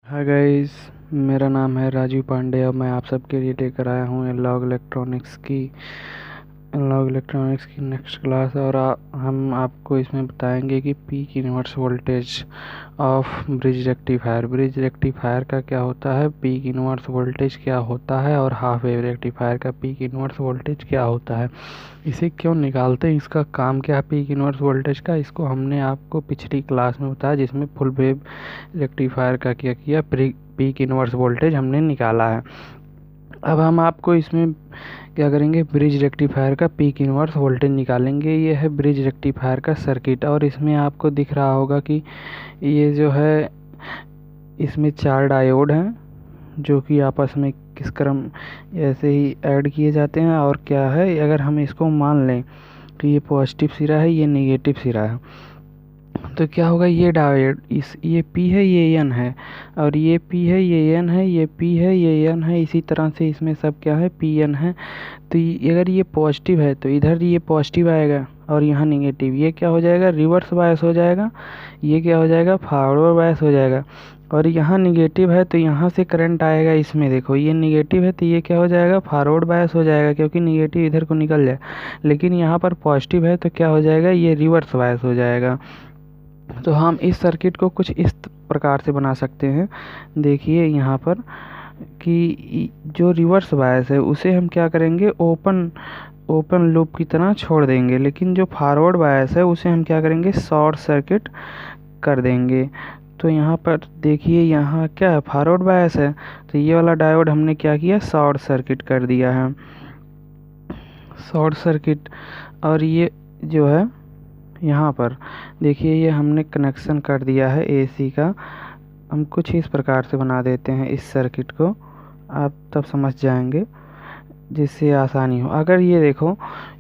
Hi guys, मेरा नाम है राजीव पांडे और मैं आप सबके लिए लेकर आया हूँ एनालॉग इलेक्ट्रॉनिक्स की नेक्स्ट क्लास। और हम आपको इसमें बताएंगे कि peak inverse voltage of bridge rectifier का क्या होता है, पीक इन्वर्स वोल्टेज क्या होता है और हाफ वेव रेक्टिफायर का पीक इन्वर्स वोल्टेज क्या होता है, इसे क्यों निकालते हैं, इसका काम क्या है पीक इन्वर्स वोल्टेज का। इसको हमने आपको पिछली क्लास में बताया जिसमें फुल वेव रेक्टिफायर का क्या किया, पीक इन्वर्स वोल्टेज हमने निकाला है। अब हम आपको इसमें क्या करेंगे, ब्रिज रेक्टिफायर का पीक इन्वर्स वोल्टेज निकालेंगे। ये है ब्रिज रेक्टिफायर का सर्किट और इसमें आपको दिख रहा होगा कि ये जो है इसमें 4 डायोड हैं जो कि आपस में किस क्रम ऐसे ही ऐड किए जाते हैं। और क्या है, अगर हम इसको मान लें कि ये पॉजिटिव सिरा है, ये नेगेटिव सिरा है, तो क्या होगा, ये डायोड ये P है, ये N है, और ये P है, ये N है, ये P है, ये N है। इसी तरह से इसमें सब क्या है, PN है। तो अगर ये पॉजिटिव है तो इधर ये पॉजिटिव आएगा और यहाँ नेगेटिव, ये क्या हो जाएगा, रिवर्स बायस हो जाएगा। ये क्या हो जाएगा, फॉरवर्ड बायस हो जाएगा। और यहाँ निगेटिव है तो यहाँ से करंट आएगा, इसमें देखो ये निगेटिव है तो ये क्या हो जाएगा, फॉरवर्ड बायस हो जाएगा क्योंकि निगेटिव इधर को निकल जाए। लेकिन यहाँ पर पॉजिटिव है तो क्या हो जाएगा, ये रिवर्स बायस हो जाएगा। तो हम इस सर्किट को कुछ इस प्रकार से बना सकते हैं। देखिए यहाँ पर कि जो रिवर्स बायस है उसे हम क्या करेंगे, ओपन लूप की तरह छोड़ देंगे, लेकिन जो फॉरवर्ड बायस है उसे हम क्या करेंगे, शॉर्ट सर्किट कर देंगे। तो यहाँ पर देखिए, यहाँ क्या है, फॉरवर्ड बायस है, तो ये वाला डायोड हमने क्या किया, शॉर्ट सर्किट कर दिया है, शॉर्ट सर्किट। और ये जो है यहाँ पर देखिए, ये हमने कनेक्शन कर दिया है एसी का। हम कुछ इस प्रकार से बना देते हैं इस सर्किट को, आप तब समझ जाएंगे जिससे आसानी हो। अगर ये देखो,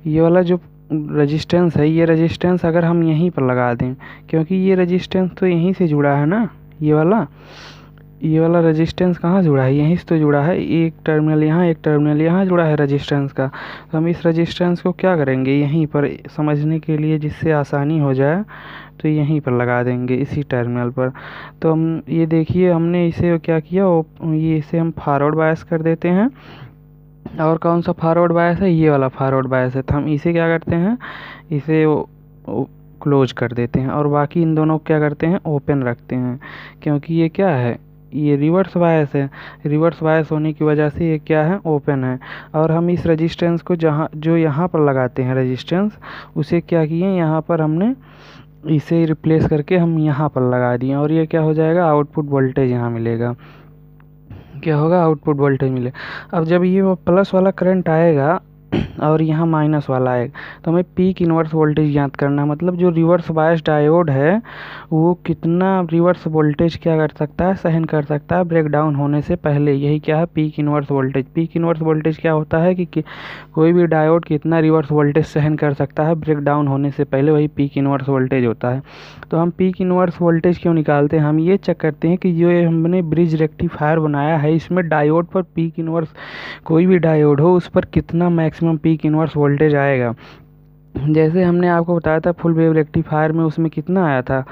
ये वाला जो रेजिस्टेंस है, ये रेजिस्टेंस अगर हम यहीं पर लगा दें, क्योंकि ये रेजिस्टेंस तो यहीं से जुड़ा है ना, ये वाला रेजिस्टेंस कहाँ जुड़ा है, यहीं से तो जुड़ा है। एक टर्मिनल यहाँ, एक टर्मिनल यहाँ जुड़ा है रेजिस्टेंस का। तो हम इस रेजिस्टेंस को क्या करेंगे, यहीं पर समझने के लिए जिससे आसानी हो जाए तो यहीं पर लगा देंगे, इसी टर्मिनल पर। तो हम ये देखिए, हमने इसे क्या किया, ये इसे हम फॉरवर्ड बायस कर देते हैं। और कौन सा फॉरवर्ड बायस है, ये वाला फॉरवर्ड बायस है, तो हम इसे क्या करते हैं, इसे क्लोज कर देते हैं। और बाकी इन दोनों को क्या करते हैं, ओपन रखते हैं, क्योंकि ये क्या है, ये रिवर्स बायस है। रिवर्स बायस होने की वजह से ये क्या है, ओपन है। और हम इस रेजिस्टेंस को जो यहाँ पर लगाते हैं रेजिस्टेंस, उसे क्या किए, यहाँ पर हमने इसे रिप्लेस करके हम यहाँ पर लगा दिए। और ये क्या हो जाएगा, आउटपुट वोल्टेज यहाँ मिलेगा, क्या होगा, आउटपुट वोल्टेज मिले। अब जब ये वो प्लस वाला करंट आएगा और यहाँ माइनस वाला आएगा, तो हमें पीक इन्वर्स वोल्टेज ज्ञात करना है। मतलब जो रिवर्स बायस डायोड है वो कितना रिवर्स वोल्टेज क्या कर सकता है, सहन कर सकता है ब्रेक डाउन होने से पहले। यही क्या है, peak inverse voltage. Peak inverse voltage क्या होता है कि कोई भी डायोड कितना रिवर्स वोल्टेज सहन कर सकता है ब्रेक डाउन होने से पहले, वही पीक इन्वर्स वोल्टेज होता है। तो हम पीक इन्वर्स वोल्टेज क्यों निकालते हैं, हम ये चेक करते हैं कि जो हमने ब्रिज रेक्टिफायर बनाया है इसमें डायोड पर पीक इन्वर्स, कोई भी डायोड हो उस पर कितना मैक्सिमम पीक इन्वर्स वोल्टेज आएगा। जैसे हमने आपको बताया था फुल वेव रेक्टिफायर में, उसमें कितना आया था,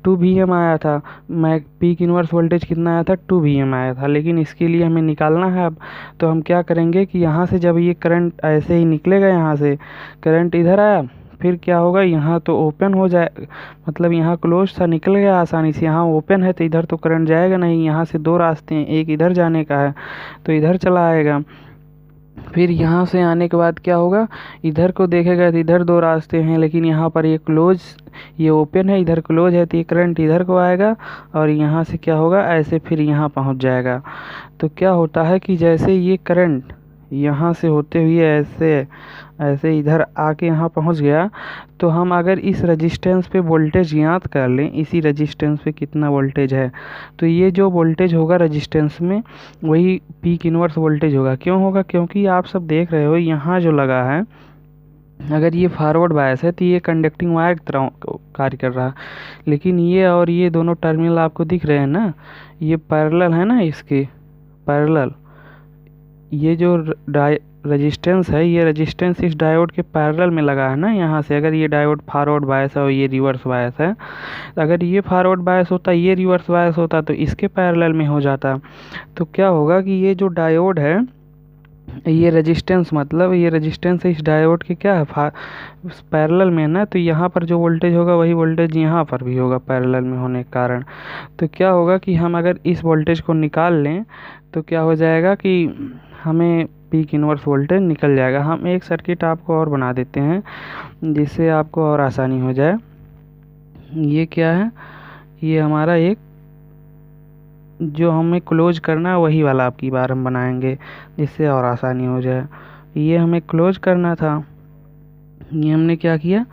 2 VM आया था। पीक इन्वर्स वोल्टेज कितना आया था, 2 VM आया था। लेकिन इसके लिए हमें निकालना है अब, तो हम क्या करेंगे कि यहाँ से जब ये करंट ऐसे ही निकलेगा, यहाँ से करंट इधर आया, फिर क्या होगा, यहाँ तो ओपन हो जाए, मतलब यहाँ क्लोज था, निकल गया आसानी से। यहाँ ओपन है तो इधर तो करंट जाएगा नहीं। यहाँ से 2 रास्ते हैं, एक इधर जाने का है तो इधर चला आएगा। फिर यहाँ से आने के बाद क्या होगा, इधर को देखेगा तो इधर 2 रास्ते हैं, लेकिन यहाँ पर ये क्लोज, ये ओपन है, इधर क्लोज है, तो ये करंट इधर को आएगा और यहाँ से क्या होगा, ऐसे फिर यहाँ पहुँच जाएगा। तो क्या होता है कि जैसे ये करंट यहाँ से होते हुए ऐसे ऐसे इधर आके यहाँ पहुँच गया, तो हम अगर इस रेजिस्टेंस पे वोल्टेज ज्ञात कर लें, इसी रेजिस्टेंस पे कितना वोल्टेज है, तो ये जो वोल्टेज होगा रेजिस्टेंस में वही पीक इन्वर्स वोल्टेज होगा। क्यों होगा, क्योंकि आप सब देख रहे हो यहाँ जो लगा है, अगर ये फॉरवर्ड बायस है तो ये कंडक्टिंग वायर की तरह कार्य कर रहा है। लेकिन ये और ये दोनों टर्मिनल आपको दिख रहे हैं ना, ये पैरेलल है ना, इसके पैरेलल। ये जो रेजिस्टेंस है, ये रेजिस्टेंस इस डायोड के पैरेलल में लगा है ना। यहाँ से अगर ये डायोड फॉरवर्ड बायस है और ये रिवर्स बायस है, तो अगर ये फॉरवर्ड बायस होता, ये रिवर्स बायस होता, तो इसके पैरेलल में हो जाता। तो क्या होगा कि ये जो डायोड है, ये रेजिस्टेंस मतलब ये रेजिस्टेंस इस डायोड के क्या है, पैरेलल में है ना। तो यहाँ पर जो वोल्टेज होगा वही वोल्टेज यहाँ पर भी होगा पैरेलल में होने के कारण। तो क्या होगा कि हम अगर इस वोल्टेज को निकाल लें तो क्या हो जाएगा कि हमें पीक इनवर्स वोल्टेज निकल जाएगा। हम एक सर्किट आपको और बना देते हैं जिससे आपको और आसानी हो जाए। ये क्या है, ये हमारा एक जो हमें क्लोज करना है वही वाला आपकी बार हम बनाएंगे जिससे और आसानी हो जाए। ये हमें क्लोज करना था, ये हमने क्या किया,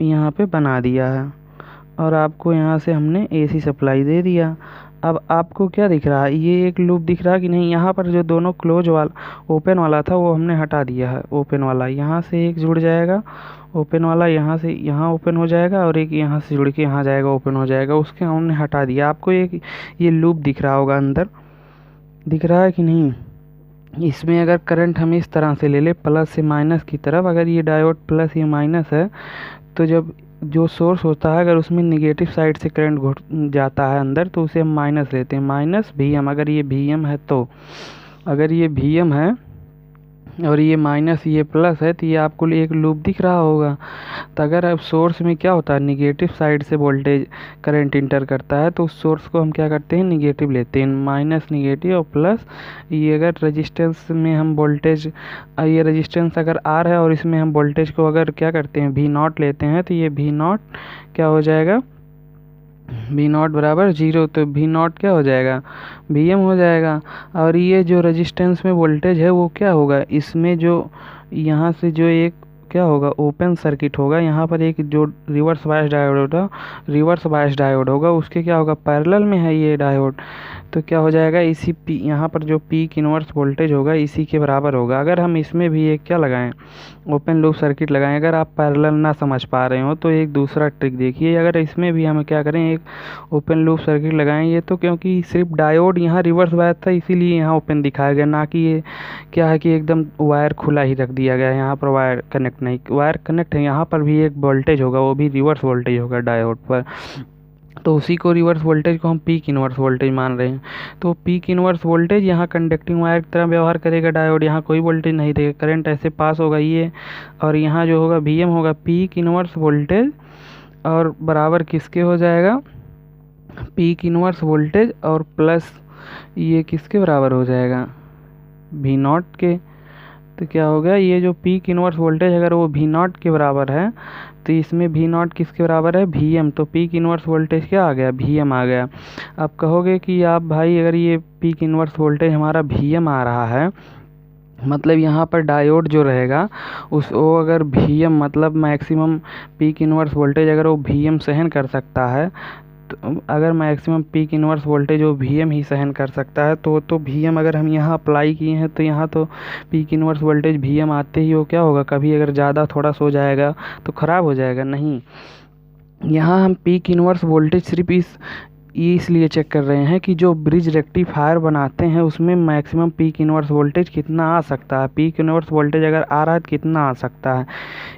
यहाँ पे बना दिया है और आपको यहाँ से हमने एसी सप्लाई दे दिया। अब आपको क्या दिख रहा है, ये एक लूप दिख रहा है कि नहीं। यहाँ पर जो दोनों क्लोज वाला ओपन वाला था वो हमने हटा दिया है। ओपन वाला यहाँ से एक जुड़ जाएगा, ओपन वाला यहाँ से यहाँ ओपन हो जाएगा और एक यहाँ से जुड़ के यहाँ जाएगा, ओपन हो जाएगा, उसके हमने हटा दिया। आपको एक ये लूप दिख रहा होगा, अंदर दिख रहा है कि नहीं। इसमें अगर करंट हम इस तरह से ले ले प्लस से माइनस की तरफ, अगर ये डायोड प्लस ये माइनस है, तो जब जो सोर्स होता है अगर उसमें निगेटिव साइड से करंट घुट जाता है अंदर तो उसे हम माइनस लेते हैं, माइनस वी एम। अगर ये वी एम है तो अगर ये वी एम है और ये माइनस ये प्लस है तो ये आपको एक लूप दिख रहा होगा। तो अगर अब सोर्स में क्या होता है, निगेटिव साइड से वोल्टेज करंट इंटर करता है तो उस सोर्स को हम क्या करते हैं, निगेटिव लेते हैं, माइनस निगेटिव और प्लस। ये अगर रेजिस्टेंस में हम वोल्टेज, ये रेजिस्टेंस अगर आर है और इसमें हम वोल्टेज को अगर क्या करते हैं वी नॉट लेते हैं तो ये वी नॉट क्या हो जाएगा, वी नॉट बराबर 0। तो वी नॉट क्या हो जाएगा, वी एम हो जाएगा। और ये जो रेजिस्टेंस में वोल्टेज है वो क्या होगा, इसमें जो यहाँ से जो एक क्या होगा ओपन सर्किट होगा, यहाँ पर एक जो रिवर्स बायस डायोड होगा, रिवर्स बायस डायोड होगा, उसके क्या होगा पैरेलल में है ये डायोड। तो क्या हो जाएगा, इसी पी यहाँ पर जो पीक इनवर्स वोल्टेज होगा इसी के बराबर होगा। अगर हम इसमें भी एक क्या लगाएं, ओपन लूप सर्किट लगाएं। अगर आप पैरेलल ना समझ पा रहे हो तो एक दूसरा ट्रिक देखिए, अगर इसमें भी हम क्या करें एक ओपन लूप सर्किट लगाएं। ये तो क्योंकि सिर्फ डायोड यहाँ रिवर्स बायस था इसीलिए यहाँ ओपन दिखाया गया, ना कि ये क्या है कि एकदम वायर खुला ही रख दिया गया है, यहाँ पर वायर कनेक्ट नहीं, वायर कनेक्ट है। यहाँ पर भी एक वोल्टेज होगा, वो भी रिवर्स वोल्टेज होगा डायोड पर, तो उसी को रिवर्स वोल्टेज को हम पीक इनवर्स वोल्टेज मान रहे हैं। तो पीक इनवर्स वोल्टेज यहाँ कंडक्टिंग वायर की तरह व्यवहार करेगा डायोड, यहाँ कोई वोल्टेज नहीं देगा, करंट ऐसे पास होगा ये, और यहाँ जो होगा वी एम होगा पीक इनवर्स वोल्टेज, और बराबर किसके हो जाएगा, पीक इनवर्स वोल्टेज और प्लस ये किसके बराबर हो जाएगा, वी नॉट के। तो क्या हो गया, ये जो पीक इनवर्स वोल्टेज अगर वो वी नॉट के बराबर है तो इसमें वी नॉट किसके बराबर है, वी एम। तो पीक इनवर्स वोल्टेज क्या आ गया, वी एम आ गया। अब कहोगे कि आप भाई अगर ये पीक इनवर्स वोल्टेज हमारा वी एम आ रहा है, मतलब यहाँ पर डायोड जो रहेगा उस वो अगर वी एम मतलब मैक्सिमम पीक इनवर्स वोल्टेज अगर वो वी एम सहन कर सकता है, तो अगर मैक्सिमम पीक इनवर्स वोल्टेज वो वी एम ही सहन कर सकता है तो वी एम अगर हम यहाँ अप्लाई किए हैं तो यहाँ तो peak inverse voltage V M आते ही वो क्या होगा, कभी अगर ज़्यादा थोड़ा सो जाएगा तो ख़राब हो जाएगा, नहीं। यहाँ हम पीक इनवर्स वोल्टेज सिर्फ इसलिए चेक कर रहे हैं कि जो ब्रिज रेक्टिफायर बनाते हैं उसमें मैक्सिमम पीक इनवर्स वोल्टेज कितना आ सकता है, पीक इनवर्स वोल्टेज अगर आ रहा है तो कितना आ सकता है।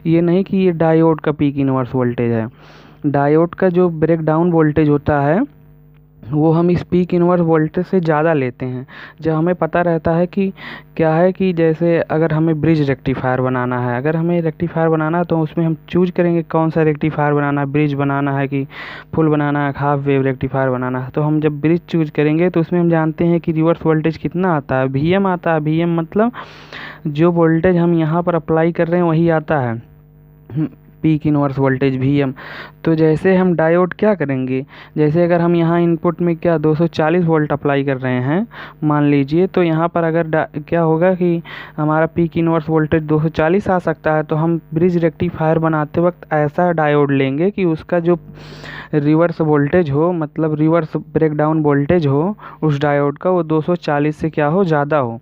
ये नहीं कि ये डायोड का पीक इनवर्स वोल्टेज है। डायोड का जो ब्रेक डाउन वोल्टेज होता है वो हम इस पीक इनवर्स वोल्टेज से ज़्यादा लेते हैं। जब हमें पता रहता है कि क्या है कि जैसे अगर हमें ब्रिज रेक्टिफायर बनाना है, अगर हमें रेक्टिफायर बनाना है तो उसमें हम चूज करेंगे कौन सा रेक्टिफायर बनाना है, ब्रिज बनाना है कि फुल बनाना है, हाफ वेव रेक्टिफायर बनाना है। तो हम जब ब्रिज चूज करेंगे तो उसमें हम जानते हैं कि रिवर्स वोल्टेज कितना आता है, वी एम आता है। वी एम मतलब जो वोल्टेज हम यहाँ पर अप्लाई कर रहे हैं वही आता है peak inverse voltage V M. तो जैसे हम डायोड क्या करेंगे, जैसे अगर हम यहाँ इनपुट में क्या 240 वोल्ट अप्लाई कर रहे हैं मान लीजिए, तो यहाँ पर अगर क्या होगा कि हमारा पीक इनवर्स वोल्टेज 240 आ सकता है, तो हम ब्रिज रेक्टिफायर बनाते वक्त ऐसा डायोड लेंगे कि उसका जो रिवर्स वोल्टेज हो, मतलब रिवर्स ब्रेकडाउन वोल्टेज हो उस डायोड का, वो 240 से क्या हो, ज़्यादा हो,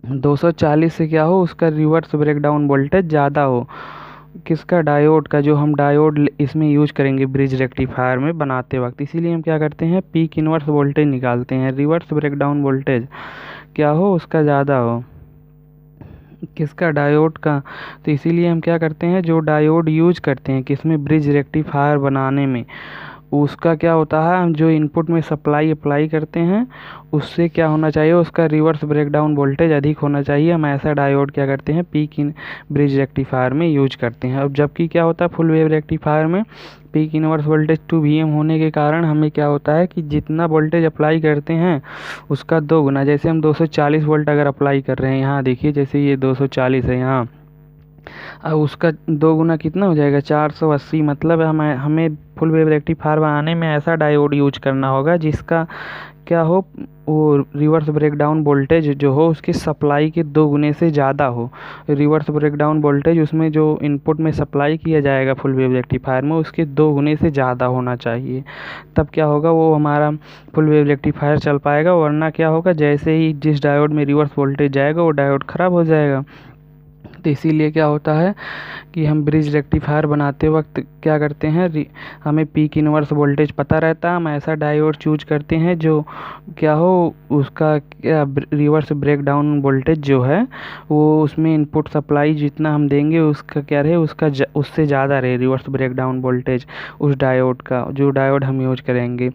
240 से क्या हो उसका रिवर्स ब्रेकडाउन वोल्टेज ज़्यादा हो। किसका, डायोड का, जो हम डायोड इसमें यूज करेंगे ब्रिज रेक्टिफायर में बनाते वक्त। इसीलिए हम क्या करते हैं पीक इनवर्स वोल्टेज निकालते हैं, रिवर्स ब्रेकडाउन वोल्टेज क्या हो उसका ज़्यादा हो। किसका, डायोड का। तो इसीलिए हम क्या करते हैं, जो डायोड यूज करते हैं किसमें, ब्रिज रेक्टिफायर बनाने में, उसका क्या होता है, हम जो इनपुट में सप्लाई अप्लाई करते हैं उससे क्या होना चाहिए, उसका रिवर्स ब्रेकडाउन वोल्टेज अधिक होना चाहिए। हम ऐसा डायोड क्या करते हैं, पीक इन ब्रिज रेक्टिफायर में यूज करते हैं। अब जबकि क्या होता है, फुल वेव रेक्टिफायर में पीक इनवर्स वोल्टेज 2 VM होने के कारण हमें क्या होता है कि जितना वोल्टेज अप्लाई करते हैं उसका 2 गुना, जैसे हम 240 वोल्ट अगर अप्लाई कर रहे हैं, यहाँ देखिए जैसे ये 240 है यहाँ, अब उसका 2 गुना कितना हो जाएगा, 480। मतलब हमें फुल वेव रेक्टिफायर बनाने में ऐसा डायोड यूज करना होगा जिसका क्या हो, वो रिवर्स ब्रेकडाउन वोल्टेज जो हो उसकी सप्लाई के 2 गुने से ज़्यादा हो। रिवर्स ब्रेकडाउन वोल्टेज उसमें जो इनपुट में सप्लाई किया जाएगा फुल वेव रेक्टिफायर में उसके 2 गुने से ज़्यादा होना चाहिए। तब क्या होगा, वो हमारा फुल वेव रेक्टिफायर चल पाएगा। वरना क्या होगा, जैसे ही जिस डायोड में रिवर्स वोल्टेज जाएगा वो डायोड ख़राब हो जाएगा। तो इसीलिए क्या होता है कि हम ब्रिज रेक्टिफायर बनाते वक्त क्या करते हैं, हमें पीक इनवर्स वोल्टेज पता रहता है, हम ऐसा डायोड चूज करते हैं जो क्या हो, उसका क्या रिवर्स ब्रेकडाउन वोल्टेज जो है वो उसमें इनपुट सप्लाई जितना हम देंगे उसका क्या रहे, उससे ज़्यादा रहे रिवर्स ब्रेकडाउन वोल्टेज उस डायोड का, जो डायोड हम यूज करेंगे।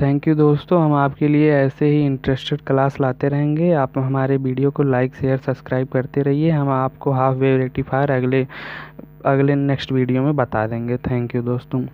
थैंक यू दोस्तों, हम आपके लिए ऐसे ही इंटरेस्टेड क्लास लाते रहेंगे। आप हमारे वीडियो को लाइक शेयर सब्सक्राइब करते रहिए। हम आपको हाफ वेव रेक्टिफायर अगले नेक्स्ट वीडियो में बता देंगे। थैंक यू दोस्तों।